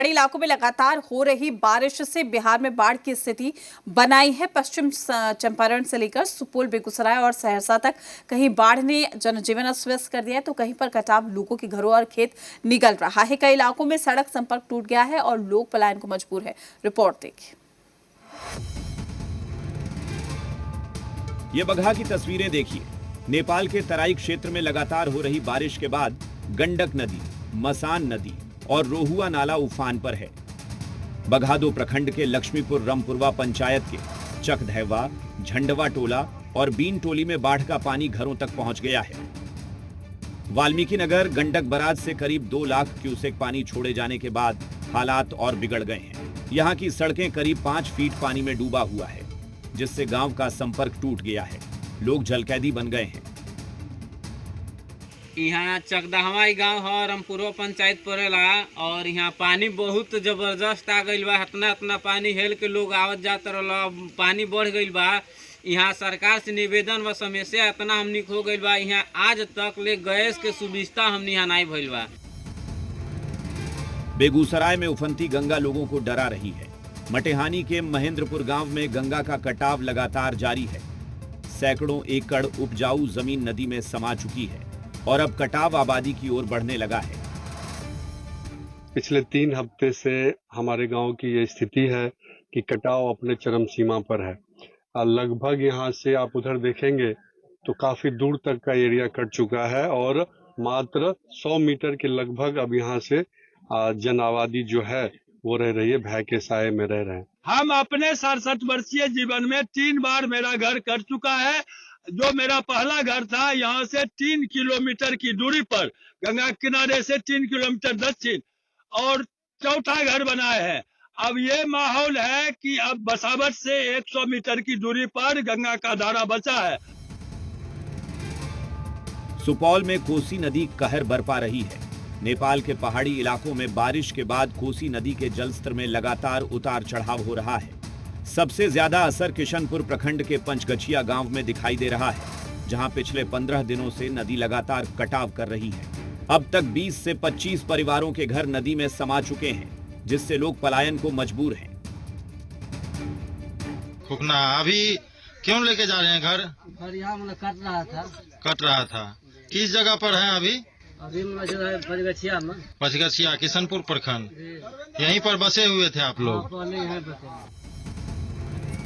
पहाड़ी इलाकों में लगातार हो रही बारिश से बिहार में बाढ़ की स्थिति बनाई है। पश्चिम चंपारण से लेकर सुपौल, बेगूसराय और सहरसा तक कहीं बाढ़ ने जनजीवन अस्त व्यस्त कर दिया है तो कहीं पर कटाव लोगों के घरों और खेत निगल रहा है। कई इलाकों में सड़क संपर्क टूट गया है और लोग पलायन को मजबूर है। रिपोर्ट देखिए। ये बगहा की तस्वीरें देखिए। नेपाल के तराई क्षेत्र में लगातार हो रही बारिश के बाद गंडक नदी, मसान नदी और रोहुआ नाला उफान पर है। बगहा-2 प्रखंड के लक्ष्मीपुर रमपुरवा पंचायत के चकधैवा, झंडवा टोला और बीन टोली में बाढ़ का पानी घरों तक पहुंच गया है। वाल्मीकि नगर गंडक बराज से करीब 2 लाख क्यूसेक पानी छोड़े जाने के बाद हालात और बिगड़ गए हैं। यहाँ की सड़कें करीब 5 फीट पानी में डूबा हुआ है, जिससे गांव का संपर्क टूट गया है। लोग जलकैदी बन गए हैं। यहाँ चकदहवा गाँव है, रमपुरवा पंचायत पड़ेला और यहाँ पानी बहुत जबरदस्त आ गई बा। इतना पानी हेल के लोग आवत जात रहा, पानी बढ़ गई बा। यहाँ सरकार से निवेदन व समस्या इतना हमनी हो गई बा, यहाँ आज तक ले गैस के सुविधा हमनी यहाँ नहीं भइल बा। बेगूसराय में उफनती गंगा लोगों को डरा रही है। मटेहानी के महेंद्रपुर गांव में गंगा का कटाव लगातार जारी है। सैकड़ों एकड़ उपजाऊ जमीन नदी में समा चुकी है और अब कटाव आबादी की ओर बढ़ने लगा है। पिछले 3 हफ्ते से हमारे गांव की ये स्थिति है कि कटाव अपने चरम सीमा पर है। लगभग यहाँ से आप उधर देखेंगे तो काफी दूर तक का एरिया कट चुका है और मात्र 100 मीटर के लगभग अब यहाँ से जन आबादी जो है वो रह रही है, भय के साए में रह रहे हैं। हम अपने 67 वर्षीय जीवन में 3 बार मेरा घर कट चुका है। जो मेरा पहला घर था यहाँ से 3 किलोमीटर की दूरी पर गंगा किनारे से 3 किलोमीटर दक्षिण और चौथा घर बनाए है। अब ये माहौल है कि अब बसावट से 100 मीटर की दूरी पर गंगा का धारा बचा है। सुपौल में कोसी नदी कहर बरपा रही है। नेपाल के पहाड़ी इलाकों में बारिश के बाद कोसी नदी के जलस्तर में लगातार उतार चढ़ाव हो रहा है। सबसे ज्यादा असर किशनपुर प्रखंड के पंचगछिया गांव में दिखाई दे रहा है, जहां पिछले 15 दिनों से नदी लगातार कटाव कर रही है। अब तक 20 से 25 परिवारों के घर नदी में समा चुके हैं, जिससे लोग पलायन को मजबूर हैं। फुकना अभी क्यों लेके जा रहे हैं घर? घर यहाँ कट रहा था। किस जगह पर है अभी? अभी पंचगछिया में। पंचगछिया किशनपुर प्रखंड, यहीं पर बसे हुए थे आप लोग?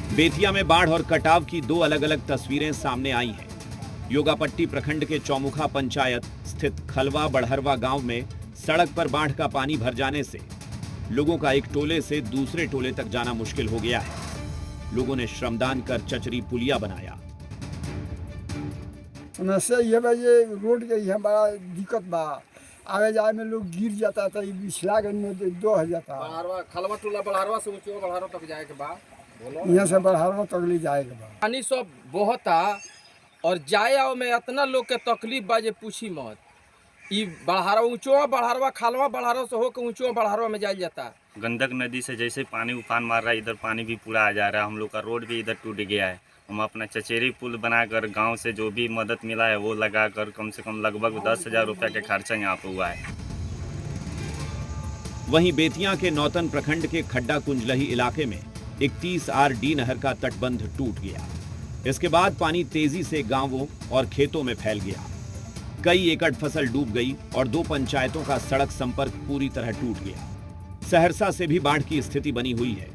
बेतिया में बाढ़ और कटाव की 2 अलग अलग तस्वीरें सामने आई हैं। योगापट्टी प्रखंड के चौमुखा पंचायत स्थित खलवा बड़हरवा गांव में सड़क पर बाढ़ का पानी भर जाने से लोगों का एक टोले से दूसरे टोले तक जाना मुश्किल हो गया है। लोगों ने श्रमदान कर चचरी पुलिया बनाया। समस्या ये बा, ये रोड के यहाँ बड़ा दिक्कत बा। आगे जाए में लोग गिर जाता था, बिछला गन में 2 हो जाता। खलवा टोला बड़हरवा से ऊंचे बड़हरवा तक जाए के बाद यहाँ से बड़हरवा तक ले जाएगा। पानी सब बहता और जाए आओ में इतना लोग के तकलीफ बा जे पूछी मत। ई बड़हरवा ऊंचो बड़हरवा खलवा बड़हरवा से होकर ऊंचो बड़हरवा में जाया जाता। गंडक नदी से जैसे पानी उफान मार रहा है, इधर पानी भी पूरा आ जा रहा है। हम लोग का रोड भी इधर टूट गया है। हम अपना चचेरी पुल बनाकर गांव से जो भी मदद मिला है वो लगाकर कम से कम लगभग 10,000 रुपये के खर्चा यहाँ पे हुआ है। वहीं बेतिया के नौतन प्रखंड के खड्डा कुंजलही इलाके में 31 RD नहर का तटबंध टूट गया। इसके बाद पानी तेजी से गांवों और खेतों में फैल गया। कई एकड़ फसल डूब गई और 2 पंचायतों का सड़क संपर्क पूरी तरह टूट गया। सहरसा से भी बाढ़ की स्थिति बनी हुई है।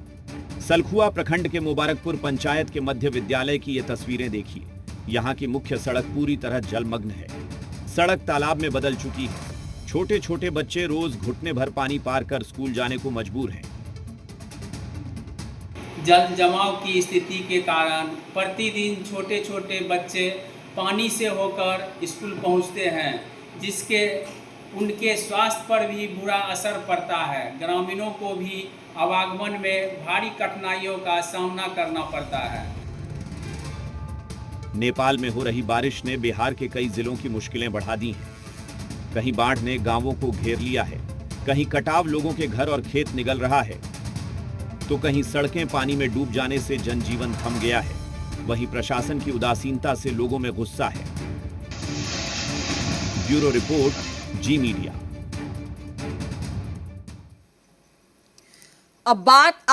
सलखुआ प्रखंड के मुबारकपुर पंचायत के मध्य विद्यालय की ये तस्वीरें देखिए। यहाँ की मुख्य सड़क पूरी तरह जलमग्न है। सड़क तालाब में बदल चुकी है। छोटे छोटे बच्चे रोज घुटने भर पानी पार कर स्कूल जाने को मजबूर हैं। जल जमाव की स्थिति के कारण प्रतिदिन छोटे छोटे बच्चे पानी से होकर स्कूल पहुंचते हैं, जिसके उनके स्वास्थ्य पर भी बुरा असर पड़ता है। ग्रामीणों को भी आवागमन में भारी कठिनाइयों का सामना करना पड़ता है। नेपाल में हो रही बारिश ने बिहार के कई जिलों की मुश्किलें बढ़ा दी हैं। कहीं बाढ़ ने गांवों को घेर लिया है, कहीं कटाव लोगों के घर और खेत निगल रहा है, तो कहीं सड़कें पानी में डूब जाने से जनजीवन थम गया है। वहीं प्रशासन की उदासीनता से लोगों में गुस्सा है। ब्यूरो रिपोर्ट, जी मीडिया। अब बात